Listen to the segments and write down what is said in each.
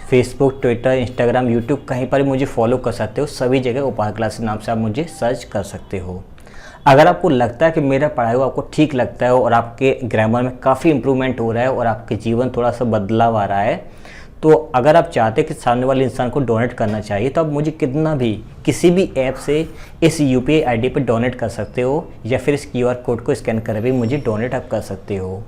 Facebook, Twitter, Instagram, YouTube कहीं पर भी मुझे फॉलो कर सकते हो। सभी जगह उपाय क्लासेस नाम से आप मुझे सर्च कर सकते हो। अगर आपको लगता है कि मेरा पढ़ाई हुआ आपको ठीक लगता है और आपके ग्रामर में काफ़ी इंप्रूवमेंट हो रहा है और आपके जीवन थोड़ा सा बदलाव आ रहा है, तो अगर आप चाहते हैं कि सामने वाले इंसान को डोनेट करना चाहिए, तो आप मुझे कितना भी किसी भी ऐप से इस यूपीआई आईडी पर डोनेट कर सकते हो, या फिर इस क्यूआर कोड को स्कैन कर भी मुझे डोनेट आप कर सकते हो।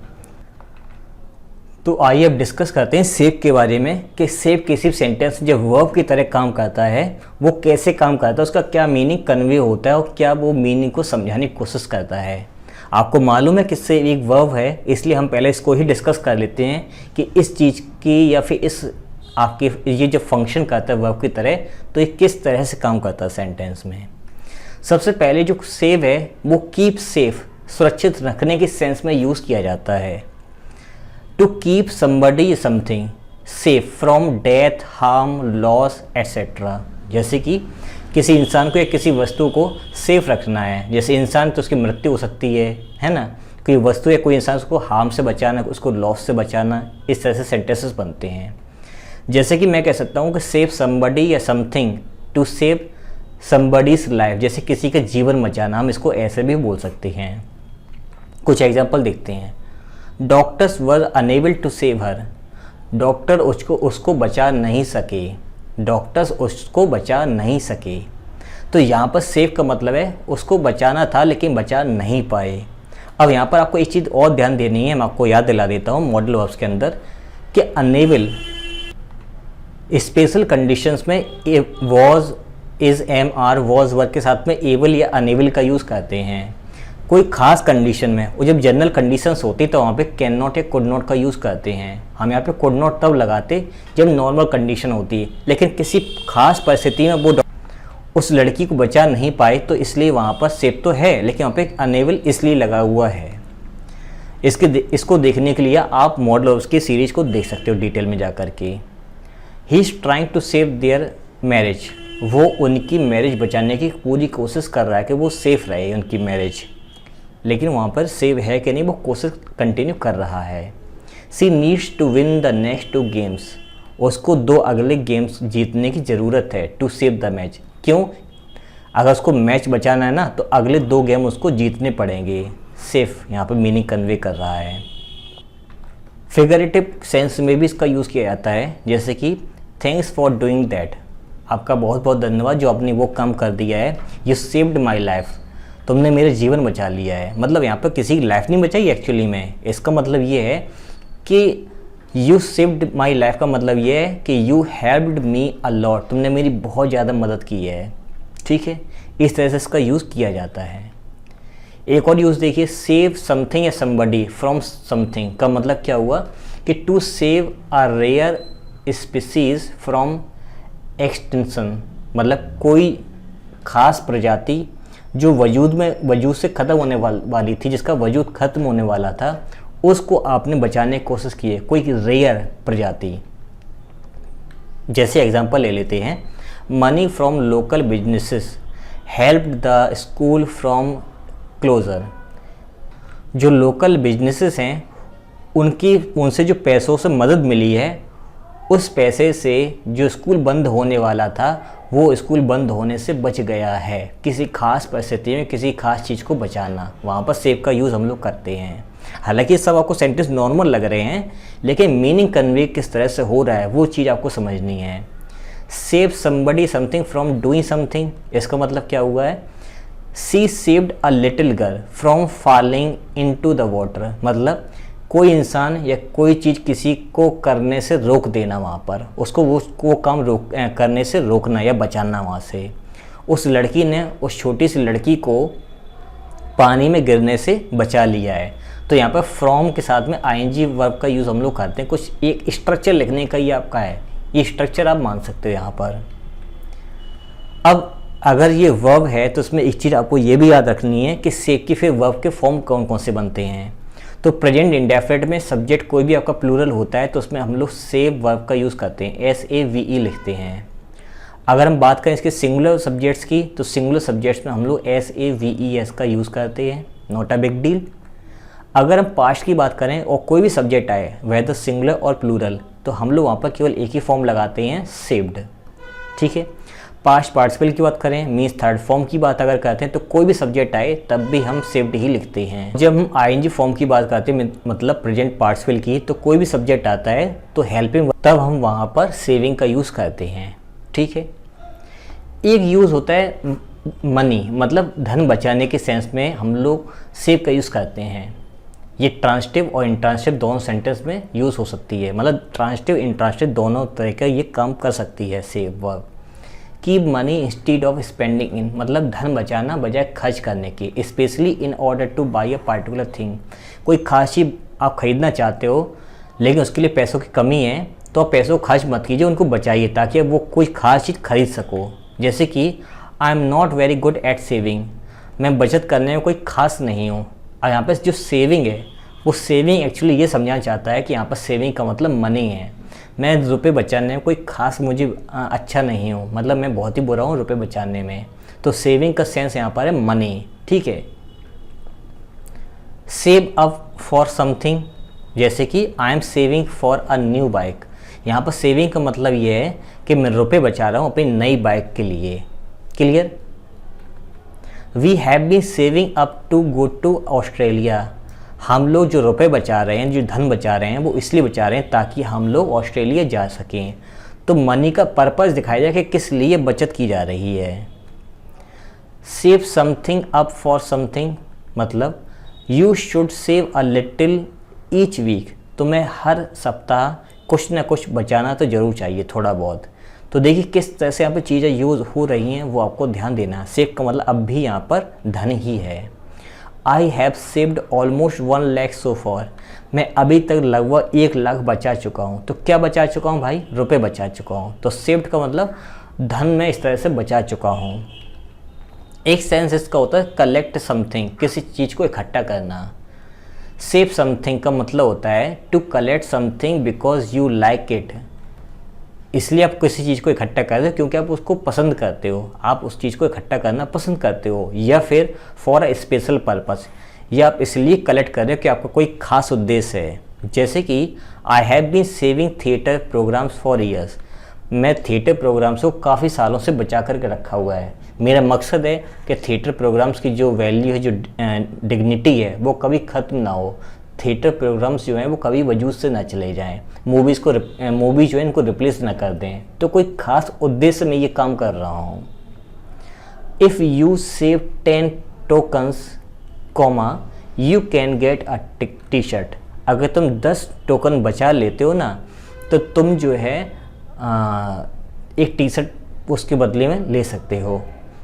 तो आइए अब डिस्कस करते हैं सेव के बारे में कि सेव किसी सेंटेंस जब वर्ब की तरह काम करता है वो कैसे काम करता है, उसका क्या मीनिंग कन्वे होता है और क्या वो मीनिंग को समझाने की कोशिश करता है। आपको मालूम है कि सेव एक वर्ब है, इसलिए हम पहले इसको ही डिस्कस कर लेते हैं कि इस चीज़ की या फिर इस आपके ये जो फंक्शन करता है वर्ब की तरह, तो ये किस तरह से काम करता है सेंटेंस में। सबसे पहले जो सेव है वो कीप सेफ, सुरक्षित रखने की सेंस में यूज़ किया जाता है। To keep somebody something safe from death, harm, loss etcetera. जैसे कि किसी इंसान को या किसी वस्तु को सेफ रखना है, जैसे इंसान तो उसकी मृत्यु हो सकती है ना, कोई वस्तु या कोई इंसान उसको हार्म से बचाना, उसको लॉस से बचाना, इस तरह से सेंटेंसेस बनते हैं। जैसे कि मैं कह सकता हूँ कि सेव समबडी या something to save somebody's life, जैसे किसी का जीवन बचाना, हम इसको ऐसे भी बोल सकते हैं। कुछ एग्जाम्पल देखते हैं। Doctors were unable to save her, doctor उसको बचा नहीं सके, डॉक्टर्स उसको बचा नहीं सके। तो यहाँ पर सेव का मतलब है उसको बचाना था लेकिन बचा नहीं पाए। अब यहाँ पर आपको एक चीज़ और ध्यान देनी है, मैं आपको याद दिला देता हूँ मॉडल वर्ब्स के अंदर कि अनेबल स्पेशल कंडीशंस में was, is, am, are, was वर्ग के साथ में एबल या अनेबल का यूज़ करते हैं। कोई खास कंडीशन में, और जब जनरल कंडीशंस होती तो वहाँ पे कैन नॉट या कुड नॉट का यूज़ करते हैं। हम यहाँ पे कुड नॉट तब लगाते जब नॉर्मल कंडीशन होती है, लेकिन किसी खास परिस्थिति में वो उस लड़की को बचा नहीं पाए, तो इसलिए वहाँ पर सेव तो है लेकिन वहाँ पे अनेबल इसलिए लगा हुआ है। इसको देखने के लिए आप मॉडल वर्ब्स की सीरीज को देख सकते हो डिटेल में जा कर के। He is trying to save their marriage, वो उनकी मैरिज बचाने की पूरी कोशिश कर रहा है कि वो सेफ रहे उनकी मैरिज, लेकिन वहाँ पर सेव है कि नहीं वो कोशिश कंटिन्यू कर रहा है। She needs to win the next 2 games, उसको 2 अगले गेम्स जीतने की ज़रूरत है। टू सेव द मैच, क्यों? अगर उसको मैच बचाना है ना तो अगले 2 गेम उसको जीतने पड़ेंगे। सेफ यहाँ पर मीनिंग कन्वे कर रहा है। फिगरेटिव सेंस में भी इसका यूज़ किया जाता है, जैसे कि थैंक्स फॉर डूइंग दैट, आपका बहुत बहुत धन्यवाद जो आपने वो काम कर दिया है। यू सेव्ड माई लाइफ, तुमने मेरे जीवन बचा लिया है। मतलब यहाँ पर किसी की लाइफ नहीं बचाई एक्चुअली में, इसका मतलब ये है कि यू सेव्ड माई लाइफ का मतलब ये है कि you helped me a lot, तुमने मेरी बहुत ज़्यादा मदद की है। ठीक है, इस तरह से इसका यूज़ किया जाता है। एक और यूज़ देखिए, सेव समथिंग या समबडी फ्रॉम समथिंग का मतलब क्या हुआ कि to save a rare species from extinction, मतलब कोई ख़ास प्रजाति जो वजूद से ख़त्म होने वाली थी, जिसका वजूद ख़त्म होने वाला था, उसको आपने बचाने की कोशिश की है, कोई रेयर प्रजाति। जैसे एग्जांपल ले लेते हैं, money from local businesses helped the school from closure, जो लोकल बिजनेसेस हैं उनसे जो पैसों से मदद मिली है, उस पैसे से जो स्कूल बंद होने वाला था वो स्कूल बंद होने से बच गया है। किसी खास परिस्थिति में किसी खास चीज़ को बचाना, वहाँ पर सेव का यूज़ हम लोग करते हैं। हालांकि ये सब आपको सेंटेंस नॉर्मल लग रहे हैं, लेकिन मीनिंग कन्वे किस तरह से हो रहा है वो चीज़ आपको समझनी है। Save somebody something from doing something, इसका मतलब क्या हुआ है? She saved a little girl from falling into the water, मतलब कोई इंसान या कोई चीज़ किसी को करने से रोक देना, वहाँ पर उसको वो काम करने से रोकना या बचाना वहाँ से। उस लड़की ने उस छोटी सी लड़की को पानी में गिरने से बचा लिया है। तो यहाँ पर फ्रॉम के साथ में आईएनजी वर्ब का यूज़ हम लोग करते हैं, कुछ एक स्ट्रक्चर लिखने का ये आपका है, ये स्ट्रक्चर आप मान सकते हो यहाँ पर। अब अगर ये वर्ब है तो उसमें एक चीज़ आपको ये भी याद रखनी है कि सेव की फिर वर्ब के फॉर्म कौन कौन से बनते हैं। तो प्रेजेंट इंडेफिनिट में सब्जेक्ट कोई भी आपका प्लूरल होता है तो उसमें हम लोग सेव वर्ब का यूज़ करते हैं, SAVE लिखते हैं। अगर हम बात करें इसके सिंगुलर सब्जेक्ट्स की तो सिंगुलर सब्जेक्ट्स में हम लोग SAVES का यूज़ करते हैं, नॉट अ बिग डील। अगर हम पास्ट की बात करें और कोई भी सब्जेक्ट आए वेदर सिंगुलर और प्लूरल तो हम लोग वहाँ पर केवल एक ही फॉर्म लगाते हैं, सेव्ड। ठीक है। पास्ट पार्टिसिपल की बात करें, मीन्स थर्ड फॉर्म की बात अगर करते हैं तो कोई भी सब्जेक्ट आए तब भी हम सेव्ड ही लिखते हैं। जब हम आईएनजी फॉर्म की बात करते हैं मतलब प्रेजेंट पार्टिसिपल की, तो कोई भी सब्जेक्ट आता है तो हेल्पिंग, तब हम वहाँ पर सेविंग का यूज़ करते हैं। ठीक है। एक यूज़ होता है मनी, मतलब धन बचाने के सेंस में हम लोग सेव का यूज़ करते हैं। ये ट्रांसिटिव और इंट्रांसिटिव दोनों सेंटेंस में यूज़ हो सकती है, मतलब ट्रांसिटिव इंट्रांसिटिव दोनों तरह का ये काम कर सकती है save verb. Keep money instead of spending इन, मतलब धन बचाना बजाय खर्च करने के, specially in order two by a particular thing. कोई खास चीज़ आप खरीदना चाहते हो लेकिन उसके लिए पैसों की कमी है, तो आप पैसों को खर्च मत कीजिए, उनको बचाइए ताकि वो कोई खास चीज़ खरीद सको। जैसे कि I am not very good at saving, मैं बचत करने में कोई खास नहीं हूँ। और यहाँ पर जो सेविंग है वो सेविंग एक्चुअली ये समझाना चाहता है कि यहाँ पर सेविंग का मतलब मनी है। मैं रुपए बचाने में कोई खास मुझे अच्छा नहीं हूँ, मतलब मैं बहुत ही बुरा हूँ रुपए बचाने में। तो सेविंग का सेंस यहाँ पर है मनी। ठीक है। सेव अप फॉर समथिंग, जैसे कि I am saving for a new bike. यहाँ पर सेविंग का मतलब ये है कि मैं रुपए बचा रहा हूँ अपनी नई बाइक के लिए। Clear. We have been saving up to go to Australia. हम लोग जो रुपए बचा रहे हैं, जो धन बचा रहे हैं, वो इसलिए बचा रहे हैं ताकि हम लोग ऑस्ट्रेलिया जा सकें। तो मनी का पर्पस दिखाया जाए कि किस लिए बचत की जा रही है। Save something up for something, मतलब you should save a little each week. तो मैं हर सप्ताह कुछ ना कुछ बचाना तो ज़रूर चाहिए, थोड़ा बहुत। तो देखिए किस तरह से यहाँ पर चीज़ें यूज़ हो रही हैं, वो आपको ध्यान देना है। सेव का मतलब अब भी यहाँ पर धन ही है। I have saved almost 1 lakh so for, मैं अभी तक लगभग 1 लाख बचा चुका हूँ। तो क्या बचा चुका हूँ भाई? रुपए बचा चुका हूँ। तो सेव्ड का मतलब धन में इस तरह से बचा चुका हूँ। एक सेंस इसका होता है कलेक्ट समथिंग, किसी चीज़ को इकट्ठा करना। सेव समथिंग का मतलब होता है to collect something because you like it, इसलिए आप किसी चीज़ को इकट्ठा कर रहे हो क्योंकि आप उसको पसंद करते हो, आप उस चीज़ को इकट्ठा करना पसंद करते हो। या फिर फॉर अ स्पेशल पर्पस, या आप इसलिए कलेक्ट कर रहे हो कि आपका कोई खास उद्देश्य है। जैसे कि I have been saving theatre programmes for years, मैं थिएटर प्रोग्राम्स को काफ़ी सालों से बचा करके रखा हुआ है। मेरा मकसद है कि थिएटर प्रोग्राम्स की जो वैल्यू है, जो डिग्निटी है, वो कभी ख़त्म ना हो। थिएटर प्रोग्राम्स जो हैं वो कभी वजूद से ना चले जाएं, मूवीज़ जो है इनको रिप्लेस ना कर दें। तो कोई ख़ास उद्देश्य में ये काम कर रहा हूँ। If you save 10 tokens comma you can get a T shirt, अगर तुम 10 टोकन बचा लेते हो ना तो तुम जो है एक टी शर्ट उसके बदले में ले सकते हो।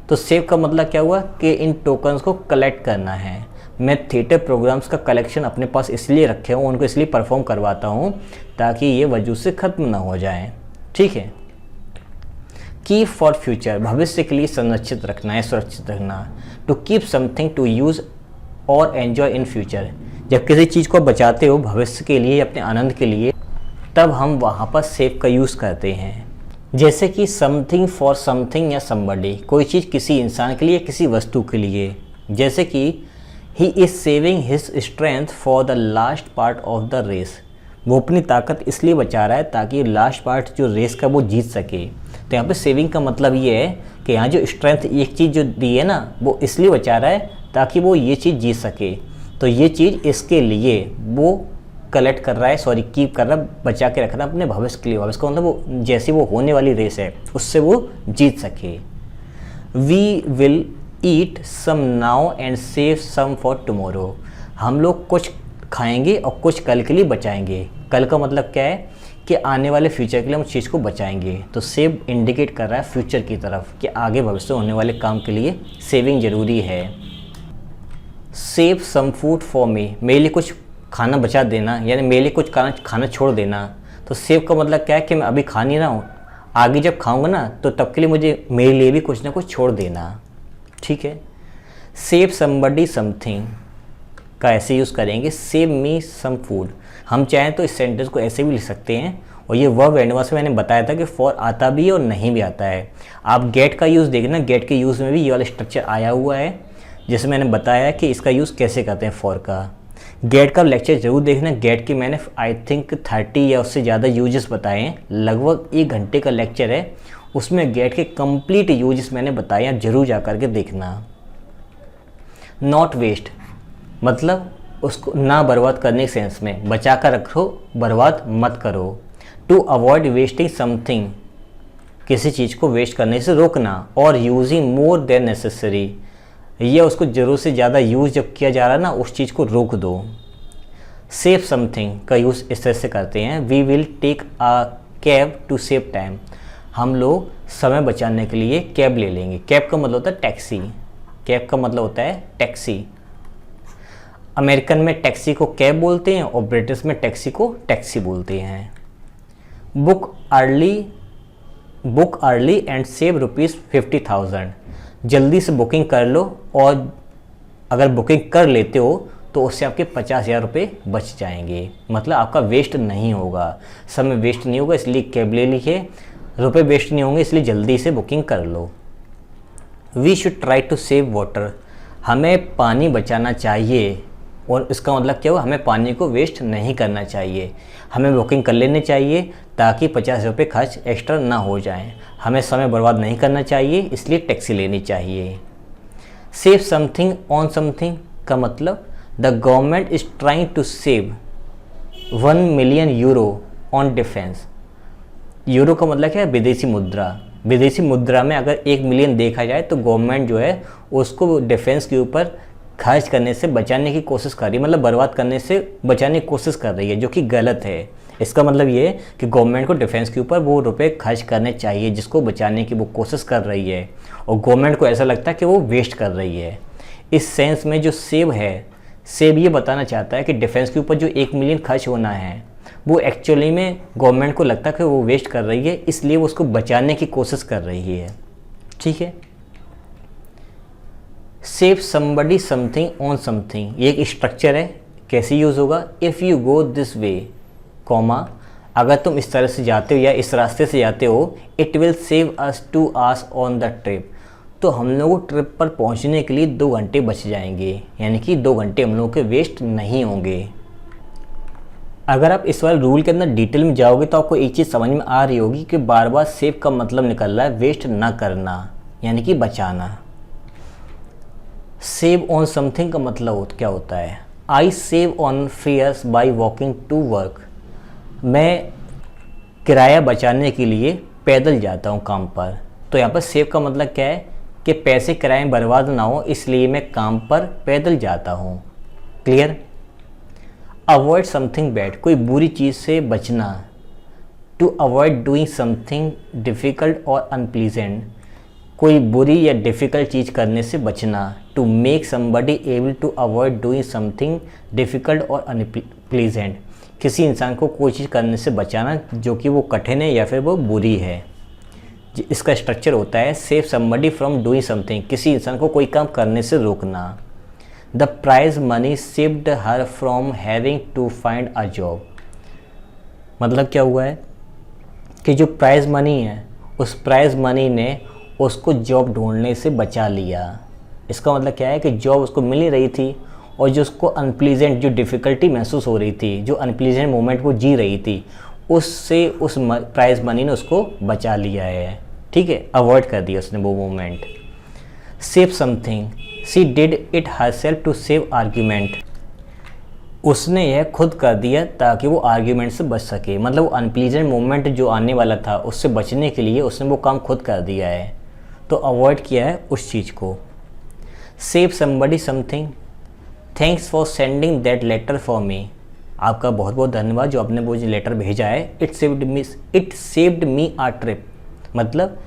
तो सेव का मतलब क्या हुआ कि इन टोकन्स को कलेक्ट करना है। मैं थिएटर प्रोग्राम्स का कलेक्शन अपने पास इसलिए रखे हूँ, उनको इसलिए परफॉर्म करवाता हूँ ताकि ये वजूद से ख़त्म ना हो जाए। ठीक है। कीप फॉर फ्यूचर, भविष्य के लिए संरक्षित रखना है, सुरक्षित रखना। To keep something to use और एन्जॉय इन फ्यूचर, जब किसी चीज़ को बचाते हो भविष्य के लिए, अपने आनंद के लिए, तब हम वहाँ पर सेव का यूज़ करते हैं। जैसे कि समथिंग फॉर समथिंग या समबडी, कोई चीज़ किसी इंसान के लिए, किसी वस्तु के लिए। जैसे कि he is saving his strength for the last part of the race, वो अपनी ताकत इसलिए बचा रहा है ताकि लास्ट पार्ट जो रेस का वो जीत सके। तो यहाँ पे सेविंग का मतलब ये है कि यहाँ जो स्ट्रेंथ एक चीज़ जो दी है ना, वो इसलिए बचा रहा है ताकि वो ये चीज़ जीत सके। तो ये चीज़ इसके लिए वो कलेक्ट कर रहा है, कीप कर रहा है, बचा के रख रहा है अपने भविष्य के लिए। भविष्य का मतलब वो जैसी वो होने वाली रेस है उससे वो जीत सके। We will eat some now and save some for tomorrow, हम लोग कुछ खाएंगे और कुछ कल के लिए बचाएंगे। कल का मतलब क्या है कि आने वाले फ्यूचर के लिए हम चीज़ को बचाएंगे। तो सेव इंडिकेट कर रहा है फ्यूचर की तरफ कि आगे भविष्य होने वाले काम के लिए सेविंग ज़रूरी है। Save some food for me, मेरे लिए कुछ खाना बचा देना, यानी मेरे लिए कुछ खाना छोड़ देना। तो सेव का मतलब क्या है कि मैं अभी खा नहीं रहा हूँ, आगे जब खाऊंगा ना तो तब के लिए मुझे मेरे लिए भी कुछ ना कुछ छोड़ देना। ठीक है। सेव समबडी समथिंग का ऐसे यूज़ करेंगे, सेव मी सम फूड। हम चाहें तो इस सेंटेंस को ऐसे भी लिख सकते हैं, और ये वर्ब एडवांस में मैंने बताया था कि फॉर आता भी है और नहीं भी आता है। आप गेट का यूज़ देखना, गेट के यूज़ में भी ये वाला स्ट्रक्चर आया हुआ है, जैसे मैंने बताया कि इसका यूज़ कैसे करते हैं फॉर का। गेट का लेक्चर ज़रूर देखना। गेट के मैंने आई थिंक 30 या उससे ज़्यादा यूजेस बताए हैं, लगभग 1 घंटे का लेक्चर है, उसमें गेट के कंप्लीट यूजेस मैंने बताए, आप जरूर जा कर के देखना। नॉट वेस्ट मतलब उसको ना बर्बाद करने के सेंस में, बचा कर रखो, बर्बाद मत करो। टू अवॉइड वेस्टिंग समथिंग, किसी चीज़ को वेस्ट करने से रोकना। और यूजिंग मोर देन नेसेसरी, ये उसको ज़रूरत से ज़्यादा यूज़ जब किया जा रहा है ना, उस चीज़ को रोक दो। सेव समथिंग का यूज़ इस तरह से करते हैं, we will take a cab to save time, हम लोग समय बचाने के लिए कैब ले लेंगे। कैब का मतलब होता है टैक्सी, कैब का मतलब होता है टैक्सी। अमेरिकन में टैक्सी को कैब बोलते हैं और ब्रिटिश में टैक्सी को टैक्सी बोलते हैं। बुक अर्ली एंड सेव ₹50,000, जल्दी से बुकिंग कर लो और अगर बुकिंग कर लेते हो तो उससे आपके 50,000 रुपये बच जाएंगे, मतलब आपका वेस्ट नहीं होगा, समय वेस्ट नहीं होगा, इसलिए कैब ले लीजिए, रुपये वेस्ट नहीं होंगे, इसलिए जल्दी से बुकिंग कर लो। We should try to save water, हमें पानी बचाना चाहिए, और इसका मतलब क्या हुआ, हमें पानी को वेस्ट नहीं करना चाहिए, हमें बुकिंग कर लेनी चाहिए ताकि 50 रुपये खर्च एक्स्ट्रा ना हो जाएं, हमें समय बर्बाद नहीं करना चाहिए, इसलिए टैक्सी लेनी चाहिए। सेव समथिंग ऑन समथिंग का मतलब the government is trying to save 1 million euro on defence. Euro का मतलब क्या है, विदेशी मुद्रा। विदेशी मुद्रा में अगर 1 मिलियन देखा जाए तो गवर्नमेंट जो है उसको डिफेंस के ऊपर खर्च करने से बचाने की कोशिश कर रही है, मतलब बर्बाद करने से बचाने की कोशिश कर रही है, जो कि गलत है। इसका मतलब ये है कि गवर्नमेंट को डिफेंस के ऊपर वो रुपए खर्च करने चाहिए जिसको बचाने की वो कोशिश कर रही है, और गवर्नमेंट को ऐसा लगता है कि वो वेस्ट कर रही है। इस सेंस में जो सेव है, सेव ये बताना चाहता है कि डिफेंस के ऊपर जो 1 मिलियन खर्च होना है वो एक्चुअली में गवर्नमेंट को लगता है कि वो वेस्ट कर रही है, इसलिए वो उसको बचाने की कोशिश कर रही है। ठीक है। Save somebody something on something, ये एक स्ट्रक्चर है, कैसे यूज़ होगा, if you go this way comma, अगर तुम इस तरह से जाते हो या इस रास्ते से जाते हो, it will save us 2 hours on the trip, तो हम लोगों को ट्रिप पर पहुंचने के लिए 2 घंटे बच जाएंगे, यानी कि 2 घंटे हम लोगों के वेस्ट नहीं होंगे। अगर आप इस वाले रूल के अंदर डिटेल में जाओगे तो आपको एक चीज़ समझ में आ रही होगी कि बार बार सेव का मतलब निकल रहा है वेस्ट ना करना, यानी कि बचाना। सेव ऑन समथिंग का मतलब क्या होता है, I save on fares by walking to work, मैं किराया बचाने के लिए पैदल जाता हूँ काम पर। तो यहाँ पर सेव का मतलब क्या है कि पैसे किराए में बर्बाद ना हो, इसलिए मैं काम पर पैदल जाता हूँ। क्लियर। अवॉइड समथिंग बैड, कोई बुरी चीज़ से बचना। To avoid doing something difficult और अनप्लीजेंट, कोई बुरी या डिफ़िकल्ट चीज़ करने से बचना। To make somebody able to avoid doing something difficult और अनप्लीजेंट, किसी इंसान को कोई चीज़ करने से बचाना जो कि वो कठिन है या फिर वो बुरी है। इसका स्ट्रक्चर होता है save somebody from doing something, किसी इंसान को कोई काम करने से रोकना। The prize money saved her from having to find a job, मतलब क्या हुआ है कि जो प्राइज मनी है उस प्राइज मनी ने उसको जॉब ढूंढने से बचा लिया। इसका मतलब क्या है कि जॉब उसको मिल ही रही थी और जो उसको अनप्लीजेंट, जो डिफ़िकल्टी महसूस हो रही थी, जो अनप्लीजेंट मोमेंट वो जी रही थी, उससे उस प्राइज मनी ने उसको बचा लिया है। ठीक है, अवॉइड कर दिया उसने वो moment. Save something, she did it herself to save argument, उसने यह खुद कर दिया ताकि वो आर्ग्यूमेंट से बच सके, मतलब वो अनप्लीजेंट मोमेंट जो आने वाला था उससे बचने के लिए उसने वो काम खुद कर दिया है, तो अवॉइड किया है उस चीज़ को। Save somebody something, thanks for sending that letter for me, आपका बहुत बहुत धन्यवाद जो आपने वो लेटर भेजा है। It saved me a trip, मतलब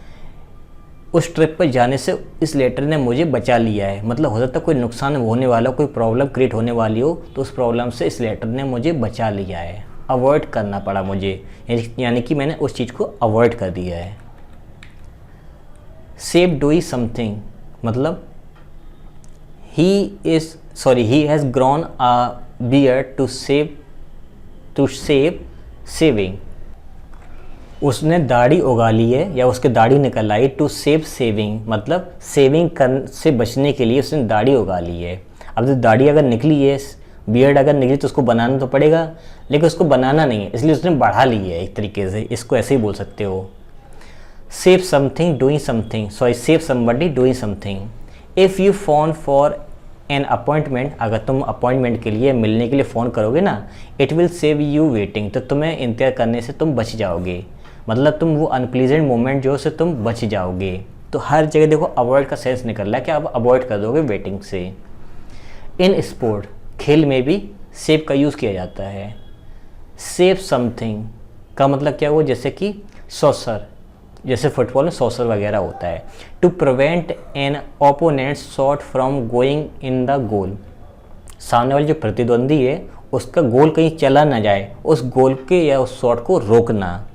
उस ट्रिप पर जाने से इस लेटर ने मुझे बचा लिया है, मतलब हो सकता है कोई नुकसान होने वाला, कोई प्रॉब्लम क्रिएट होने वाली हो, तो उस प्रॉब्लम से इस लेटर ने मुझे बचा लिया है। अवॉइड करना पड़ा मुझे, यानी कि मैंने उस चीज़ को अवॉइड कर दिया है। सेव डूइंग समथिंग, मतलब he has grown a beard to save saving, उसने दाढ़ी उगा ली है या उसके दाढ़ी निकल आई। टू सेव सेविंग, मतलब सेविंग से बचने के लिए उसने दाढ़ी उगा ली है। अब तो दाढ़ी अगर निकली है बियर्ड अगर निकली तो उसको बनाना तो पड़ेगा, लेकिन उसको बनाना नहीं है, इसलिए उसने बढ़ा ली है एक तरीके से, इसको ऐसे ही बोल सकते हो। Save something doing something, sorry save somebody doing something. If you phone for an appointment, अगर तुम अपॉइंटमेंट के लिए मिलने के लिए फ़ोन करोगे ना, it will save you waiting, तो तुम्हें इंतजार करने से तुम बच जाओगे, मतलब तुम वो अनप्लीजेंट मोमेंट जो से तुम बच जाओगे। तो हर जगह देखो अवॉइड का सेंस निकल रहा है कि आप अवॉइड कर दोगे वेटिंग से। इन स्पोर्ट, खेल में भी सेव का यूज़ किया जाता है। सेव समथिंग का मतलब क्या हुआ, जैसे कि सॉसर, जैसे फुटबॉल में सॉसर वगैरह होता है। To prevent an opponent shot from going in the goal, सामने वाले जो प्रतिद्वंदी है उसका गोल कहीं चला ना जाए, उस गोल के या उस शॉट को रोकना,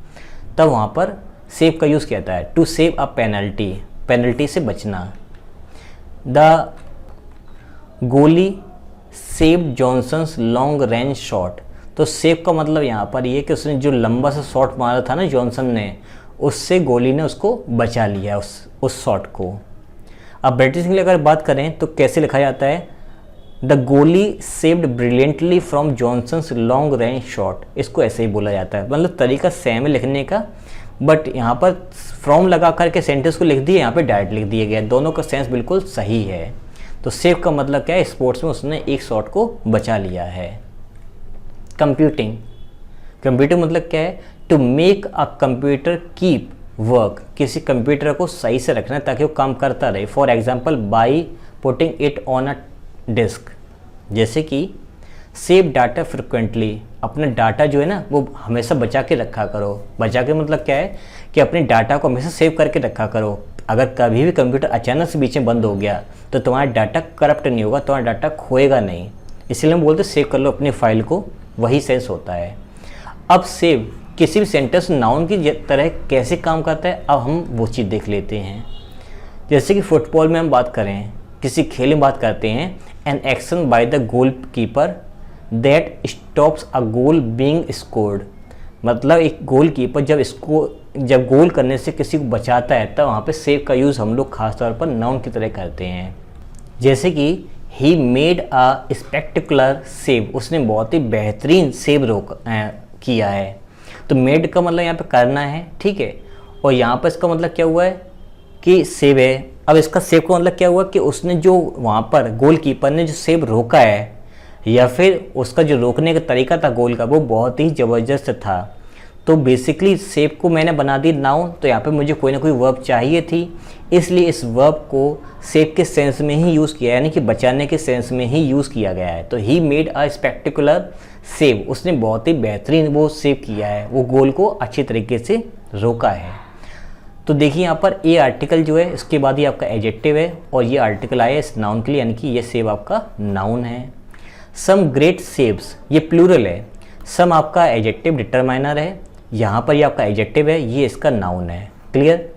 तब वहाँ पर सेव का यूज़ किया जाता है। To save a penalty, penalty से बचना। The goalie save Johnson's long range shot, तो सेव का मतलब यहाँ पर ये कि उसने जो लंबा सा शॉट मारा था ना जॉनसन ने, उससे गोली ने उसको बचा लिया उस शॉट को। अब ब्रिटिश के लिए अगर बात करें तो कैसे लिखा जाता है, the goalie saved brilliantly from Johnson's long range shot, इसको ऐसे ही बोला जाता है, मतलब तरीका सेम है लिखने का, बट यहाँ पर फ्रॉम लगा करके सेंटेंस को लिख दिए, यहाँ पे डायरेक्ट लिख दिया गया, दोनों का सेंस बिल्कुल सही है। तो सेव का मतलब क्या है, स्पोर्ट्स में उसने एक शॉट को बचा लिया है। कंप्यूटिंग, कंप्यूटिंग मतलब क्या है, to make a computer keep work, किसी कंप्यूटर को सही से रखना ताकि वो काम करता रहे। For example by putting it on a disk, जैसे कि सेव डाटा फ्रिक्वेंटली, अपना डाटा जो है ना वो हमेशा बचा के रखा करो। बचा के मतलब क्या है कि अपने डाटा को हमेशा सेव करके रखा करो, अगर कभी भी कंप्यूटर अचानक से बीच में बंद हो गया तो तुम्हारा डाटा करप्ट नहीं होगा, तुम्हारा डाटा खोएगा नहीं, इसलिए हम बोलते सेव कर लो अपनी फाइल को, वही सेंस होता है। अब सेव किसी भी सेंटेंस नाउन की तरह कैसे काम करता है, अब हम वो चीज़ देख लेते हैं। जैसे कि फुटबॉल में हम बात करें, किसी खेल में बात करते हैं, an action by the goal keeper that stops a goal being scored, मतलब एक गोल कीपर जब गोल करने से किसी को बचाता है तब वहाँ पे सेव का यूज़ हम लोग खासतौर पर नाउन की तरह करते हैं। जैसे कि he made a spectacular save, उसने बहुत ही बेहतरीन सेव किया है। तो मेड का मतलब यहाँ पे करना है, ठीक है, और यहाँ पर इसका मतलब क्या हुआ है कि सेव है। अब इसका सेव का मतलब क्या हुआ कि उसने जो वहाँ पर गोल कीपर ने जो सेव रोका है, या फिर उसका जो रोकने का तरीका था गोल का, वो बहुत ही ज़बरदस्त था। तो बेसिकली सेव को मैंने बना दी नाउन, तो यहाँ पे मुझे कोई ना कोई वर्ब चाहिए थी, इसलिए इस वर्ब को सेव के सेंस में ही यूज़ किया, यानी कि बचाने के सेंस में ही यूज़ किया गया है। तो he made a spectacular save, उसने बहुत ही बेहतरीन वो सेव किया है, वो गोल को अच्छी तरीके से रोका है। तो देखिए यहाँ पर ए आर्टिकल जो है इसके बाद ही आपका एडजेक्टिव है, और ये आर्टिकल आया इस नाउन के लिए, यानी कि ये सेव आपका नाउन है। सम ग्रेट सेव्स, ये प्लूरल है, सम आपका एडजेक्टिव डिटरमाइनर है, यहाँ पर ये आपका एडजेक्टिव है, ये इसका नाउन है। Clear.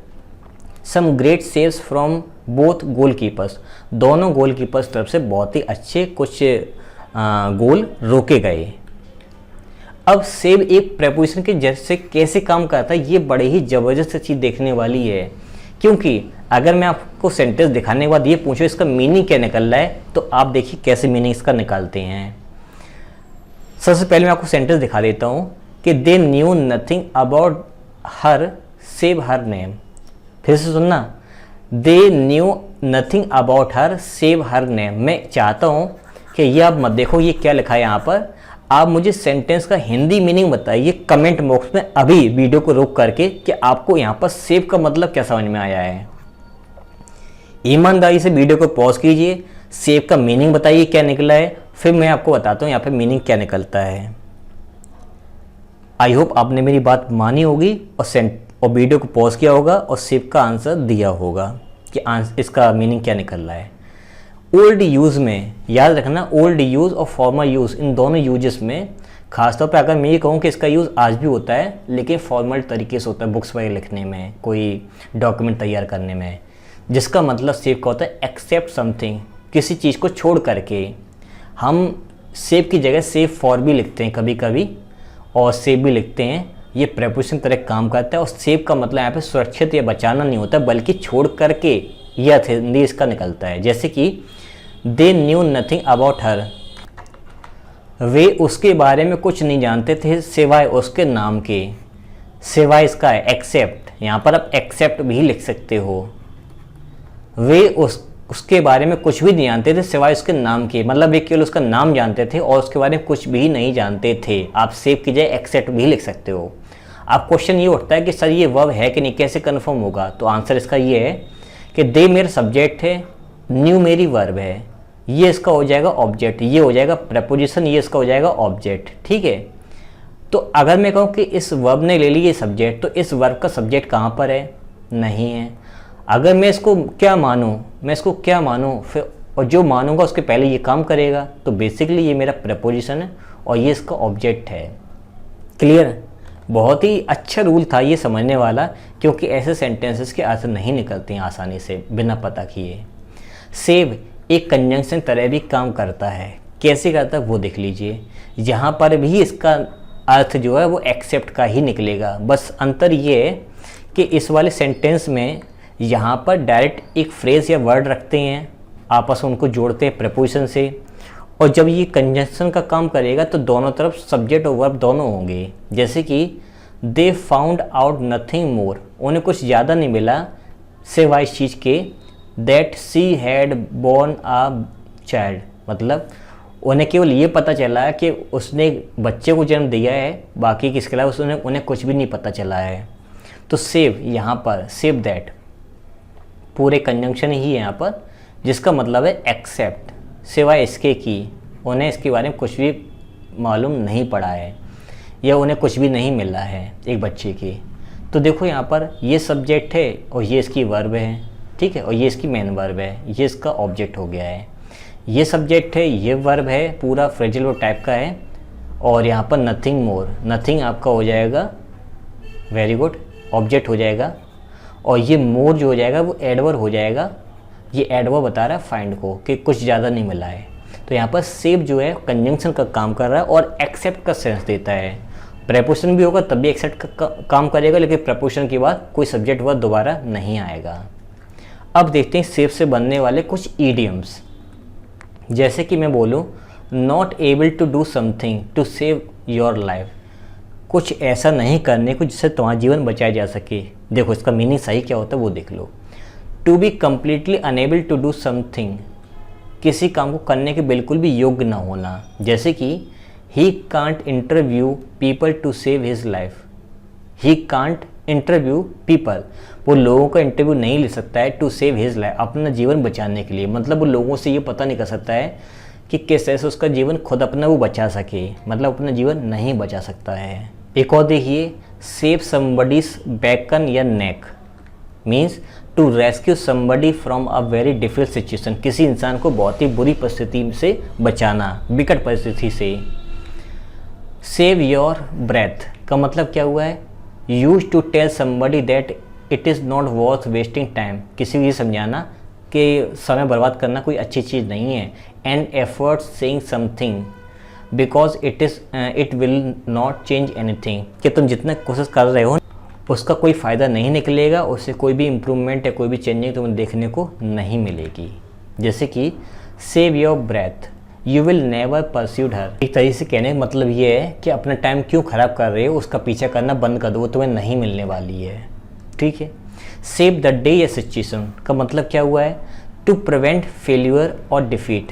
Some great saves from both goal keepers, दोनों गोल कीपर्स तरफ से बहुत ही अच्छे कुछ गोल रोके गए। अब सेव एक प्रेपोजिशन के जैसे कैसे काम करता है, ये बड़े ही ज़बरदस्त चीज़ देखने वाली है, क्योंकि अगर मैं आपको सेंटेंस दिखाने के बाद ये पूछो इसका मीनिंग क्या निकल रहा है, तो आप देखिए कैसे मीनिंग इसका निकालते हैं। सबसे पहले मैं आपको सेंटेंस दिखा देता हूँ कि they knew nothing about her save her name. फिर से सुनना, दे knew nothing about her save her name. मैं चाहता हूँ कि ये आप मत देखो ये क्या लिखा है यहाँ पर, आप मुझे सेंटेंस का हिंदी मीनिंग बताइए कमेंट बॉक्स में अभी वीडियो को रोक करके कि आपको यहाँ पर सेव का मतलब क्या समझ में आया है। ईमानदारी से वीडियो को पॉज कीजिए, सेव का मीनिंग बताइए क्या निकला है, फिर मैं आपको बताता हूँ यहाँ पे मीनिंग क्या निकलता है। आई होप आपने मेरी बात मानी होगी और वीडियो को पॉज किया होगा और सेव का आंसर दिया होगा कि इसका मीनिंग क्या निकल रहा है। ओल्ड यूज़ में याद रखना, ओल्ड यूज़ और फॉर्मल यूज़, इन दोनों यूजेस में खासतौर पे अगर मैं ये कहूँ कि इसका यूज़ आज भी होता है, लेकिन फॉर्मल तरीके से होता है, बुक्स वगैरह लिखने में, कोई डॉक्यूमेंट तैयार करने में, जिसका मतलब सेव का होता है एक्सेप्ट समथिंग, किसी चीज़ को छोड़ करके। हम सेव की जगह सेव फॉर भी लिखते हैं कभी कभी, और सेव भी लिखते हैं, ये प्रेपोजिशन तरह काम करता है। और सेव का मतलब यहाँ पे सुरक्षित या बचाना नहीं होता, बल्कि छोड़ करके यह हिंदी इसका निकलता है। जैसे कि they knew nothing about her, वे उसके बारे में कुछ नहीं जानते थे सिवाय उसके नाम के। सिवाय इसका है एक्सेप्ट, यहाँ पर आप एक्सेप्ट भी लिख सकते हो। वे उसके बारे में कुछ भी नहीं जानते थे सिवाय उसके नाम के, मतलब वे केवल उसका नाम जानते थे और उसके बारे में कुछ भी नहीं जानते थे। आप सेव की जगह एक्सेप्ट भी लिख सकते हो। अब क्वेश्चन ये उठता है कि सर ये वर्ब है कि नहीं, कैसे कन्फर्म होगा? तो आंसर इसका ये है कि दे मेरा सब्जेक्ट है, न्यू मेरी वर्ब है, ये इसका हो जाएगा ऑब्जेक्ट, ये हो जाएगा प्रपोजिशन, ये इसका हो जाएगा ऑब्जेक्ट। ठीक है, तो अगर मैं कहूँ कि इस वर्ब ने ले ली ये सब्जेक्ट, तो इस वर्ब का सब्जेक्ट कहाँ पर है? नहीं है। अगर मैं इसको क्या मानूँ, मैं इसको क्या मानूँ फिर, और जो मानूंगा उसके पहले ये काम करेगा, तो बेसिकली ये मेरा प्रपोजिशन है और ये इसका ऑब्जेक्ट है। क्लियर? बहुत ही अच्छा रूल था ये समझने वाला, क्योंकि ऐसे सेंटेंसेस के अर्थ नहीं निकलते हैं आसानी से बिना पता किए। सेव एक कंजंक्शन तरह भी काम करता है। कैसे करता है वो देख लीजिए। यहाँ पर भी इसका अर्थ जो है वो एक्सेप्ट का ही निकलेगा, बस अंतर ये है कि इस वाले सेंटेंस में यहाँ पर डायरेक्ट एक फ्रेज़ या वर्ड रखते हैं, आपस में उनको जोड़ते हैं प्रपोजिशन से, और जब ये कंजंक्शन का काम करेगा तो दोनों तरफ सब्जेक्ट और वर्ब दोनों होंगे। जैसे कि they found out nothing more, उन्हें कुछ ज़्यादा नहीं मिला सिवाय इस चीज़ के that she had borne a child, मतलब उन्हें केवल ये पता चला कि उसने बच्चे को जन्म दिया है, बाकी किसके अलावा उन्हें कुछ भी नहीं पता चला है। तो सेव यहाँ पर सेव दैट पूरे कंजंक्शन ही है यहाँ पर, जिसका मतलब है एक्सेप्ट, सिवाय इसके कि उन्हें इसके बारे में कुछ भी मालूम नहीं पड़ा है या उन्हें कुछ भी नहीं मिला है एक बच्चे के। तो देखो यहाँ पर ये सब्जेक्ट है और ये इसकी वर्ब है, ठीक है, और ये इसकी मेन वर्ब है, ये इसका ऑब्जेक्ट हो गया है। ये सब्जेक्ट है, ये वर्ब है, पूरा फ्रेजल वर्ब टाइप का है, और यहाँ पर नथिंग मोर, नथिंग आपका हो जाएगा, वेरी गुड, ऑब्जेक्ट हो जाएगा, और ये मोर जो हो जाएगा वो एडवर्ब हो जाएगा। ये एडवर्ब बता रहा है फाइंड को कि कुछ ज़्यादा नहीं मिला है। तो यहाँ पर सेव जो है कंजंक्शन का काम कर रहा है और एक्सेप्ट का सेंस देता है। प्रेपोजिशन भी होगा तब भी एक्सेप्ट का काम करेगा, लेकिन प्रेपोजिशन के बाद कोई सब्जेक्ट वर्ब दोबारा नहीं आएगा। अब देखते हैं सेव से बनने वाले कुछ ईडियम्स। जैसे कि मैं बोलूँ not able to do something to save your life, कुछ ऐसा नहीं करने को जिससे तुम्हारा जीवन बचाया जा सके। देखो इसका मीनिंग सही क्या होता है वो देख लो। To be completely unable to do something, किसी काम को करने के बिल्कुल भी योग्य ना होना। जैसे कि he can't interview people to save his life, he can't interview people, वो लोगों का इंटरव्यू नहीं ले सकता है टू सेव हिज लाइफ, अपना जीवन बचाने के लिए। मतलब वो लोगों से ये पता नहीं कर सकता है कि किस तरह से उसका जीवन खुद अपना वो बचा सके, मतलब अपना जीवन नहीं बचा सकता है। एक और देखिए, सेव समबडीज बैकन या neck means to rescue somebody from a very difficult situation, किसी इंसान को बहुत ही बुरी परिस्थिति से बचाना, विकट परिस्थिति से। सेव योर ब्रेथ का मतलब क्या हुआ है? Use to tell somebody that it is not worth wasting time, किसी को ये समझाना कि समय बर्बाद करना कोई अच्छी चीज़ नहीं है। And effort saying something because it will not change anything, कि तुम जितना कोशिश कर रहे हो उसका कोई फ़ायदा नहीं निकलेगा, उससे कोई भी इम्प्रूवमेंट या कोई भी चेंजिंग तुम्हें देखने को नहीं मिलेगी। जैसे कि save your breath you will never persuade her, एक तरीके से कहने का मतलब ये है कि अपना टाइम क्यों ख़राब कर रहे हो, उसका पीछा करना बंद कर दो, वो तुम्हें नहीं मिलने वाली है। ठीक है। सेव द डे या सिचुएशन का मतलब क्या हुआ है? टू प्रिवेंट फेल्यूर और डिफीट,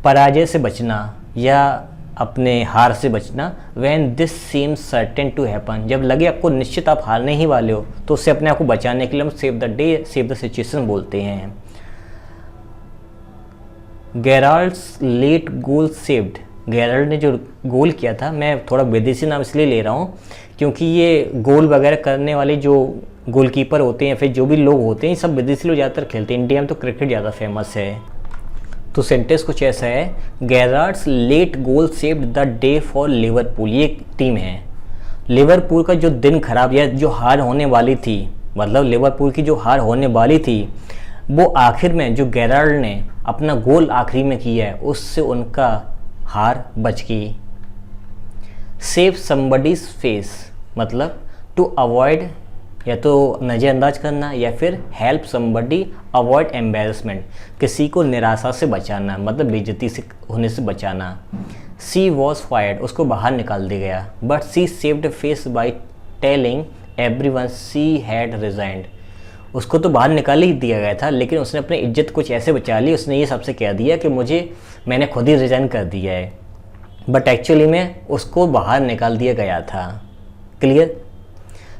पराजय से बचना या अपने हार से बचना। When this seems certain to happen, जब लगे आपको निश्चित आप हारने ही वाले हो, तो उससे अपने आप को बचाने के लिए हम save the day save the situation बोलते हैं। गेराल्ड्स लेट गोल सेव्ड, गेराल्ड ने जो गोल किया था, मैं थोड़ा विदेशी नाम इसलिए ले रहा हूँ क्योंकि ये गोल वगैरह करने वाले जो गोलकीपर होते हैं, फिर जो भी लोग होते हैं, सब विदेशी लोग ज़्यादातर खेलते हैं। इंडिया में तो क्रिकेट ज़्यादा फेमस है। तो सेंटेंस कुछ ऐसा है, Gerrard's late goal saved the day for Liverpool. ये एक टीम है, लिवरपूल का जो दिन खराब या जो हार होने वाली थी, मतलब लिवरपूल की जो हार होने वाली थी, वो आखिर में जो गेराल्ड ने अपना गोल आखिरी में किया है, उससे उनका हार बच गई। सेव समबडीज फेस मतलब टू अवॉइड, या तो नज़रअंदाज करना, या फिर हेल्प समबडी अवॉइड एम्बेरसमेंट, किसी को निराशा से बचाना, मतलब बेइज्जती से होने से बचाना। सी वॉज फायर्ड, उसको बाहर निकाल दिया गया, but she saved face by telling everyone she had resigned. उसको तो बाहर निकाल ही दिया गया था, लेकिन उसने अपनी इज्जत कुछ ऐसे बचा ली, उसने ये सबसे कह दिया कि मैंने खुद ही रिज़ाइन कर दिया है, बट एक्चुअली में उसको बाहर निकाल दिया गया था। क्लियर?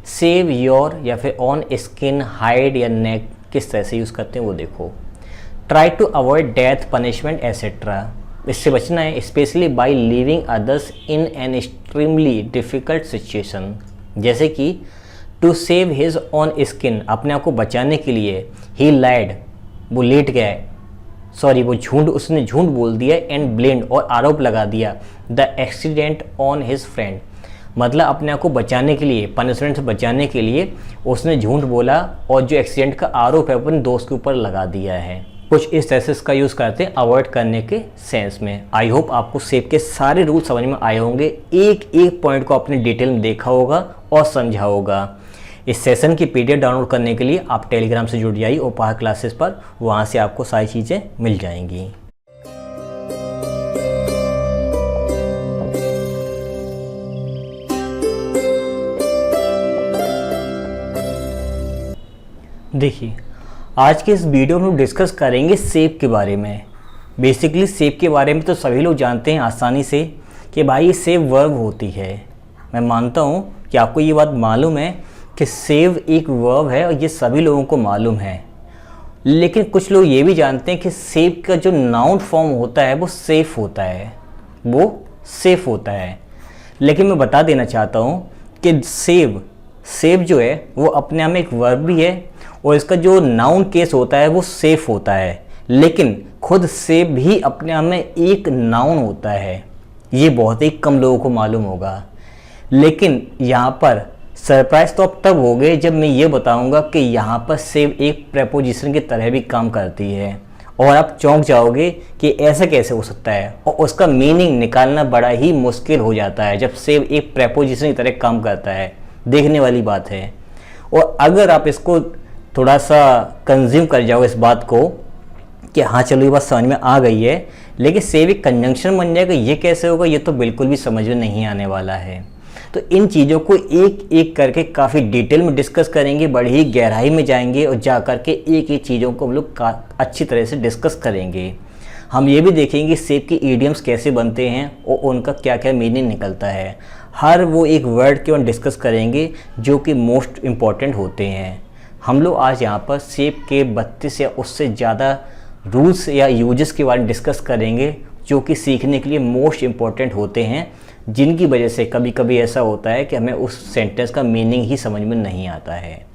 सेव योर या फिर ऑन स्किन, हाइड या नेक किस तरह से यूज़ करते हैं वो देखो। Try to avoid death, punishment etcetera, इससे बचना है, specially by leaving others in an extremely difficult situation. जैसे कि to save his own skin, अपने आप को बचाने के लिए, ही लाइड, वो लेट गया है, सॉरी वो उसने झूठ बोल दिया, एंड ब्लेम्ड और आरोप लगा दिया the accident on his friend, मतलब अपने आप को बचाने के लिए, पनिशमेंट से बचाने के लिए उसने झूठ बोला और जो एक्सीडेंट का आरोप है अपने दोस्त के ऊपर लगा दिया है। कुछ इस तरह से इसका यूज़ करते हैं अवॉइड करने के सेंस में। आई होप आपको सेव के सारे रूल समझ में आए होंगे, एक एक पॉइंट को आपने डिटेल में देखा होगा और समझा होगा। इस सेशन की पीडीएफ डाउनलोड करने के लिए आप टेलीग्राम से जुड़ जाइए उपहार क्लासेस पर, वहाँ से आपको सारी चीज़ें मिल जाएंगी। देखिए, आज के इस वीडियो में हम डिस्कस करेंगे सेव के बारे में। बेसिकली सेव के बारे में तो सभी लोग जानते हैं आसानी से कि भाई ये सेव वर्ब होती है। मैं मानता हूँ कि आपको ये बात मालूम है कि सेव एक वर्ब है और ये सभी लोगों को मालूम है, लेकिन कुछ लोग ये भी जानते हैं कि सेव का जो नाउन फॉर्म होता है वो सेफ होता है, वो सेफ होता है। लेकिन मैं बता देना चाहता हूँ कि सेव जो है वो अपने आप में एक वर्ब भी है और इसका जो नाउन केस होता है वो सेफ होता है, लेकिन खुद सेव भी अपने आप में एक नाउन होता है। ये बहुत ही कम लोगों को मालूम होगा, लेकिन यहाँ पर सरप्राइज तो अब तब हो गए जब मैं ये बताऊंगा कि यहाँ पर सेव एक प्रेपोजिशन की तरह भी काम करती है, और आप चौंक जाओगे कि ऐसा कैसे हो सकता है, और उसका मीनिंग निकालना बड़ा ही मुश्किल हो जाता है जब सेव एक प्रेपोजिशन की तरह काम करता है। देखने वाली बात है। और अगर आप इसको थोड़ा सा कंज्यूम कर जाओ इस बात को कि हाँ चलो ये बात समझ में आ गई है, लेकिन सेव एक कंजंक्शन बन जाएगा, ये कैसे होगा, ये तो बिल्कुल भी समझ में नहीं आने वाला है। तो इन चीज़ों को एक एक करके काफ़ी डिटेल में डिस्कस करेंगे, बड़ी ही गहराई में जाएंगे और जा कर के एक एक चीज़ों को हम लोग अच्छी तरह से डिस्कस करेंगे। हम ये भी देखेंगे सेव की ईडियम्स कैसे बनते हैं और उनका क्या क्या मीनिंग निकलता है। हर वो एक वर्ड के ऊपर डिस्कस करेंगे जो कि मोस्ट इम्पॉर्टेंट होते हैं। हम लोग आज यहाँ पर सेव के 32 या उससे ज़्यादा रूल्स या यूजेस के बारे में डिस्कस करेंगे जो कि सीखने के लिए मोस्ट इम्पॉर्टेंट होते हैं, जिनकी वजह से कभी कभी ऐसा होता है कि हमें उस सेंटेंस का मीनिंग ही समझ में नहीं आता है।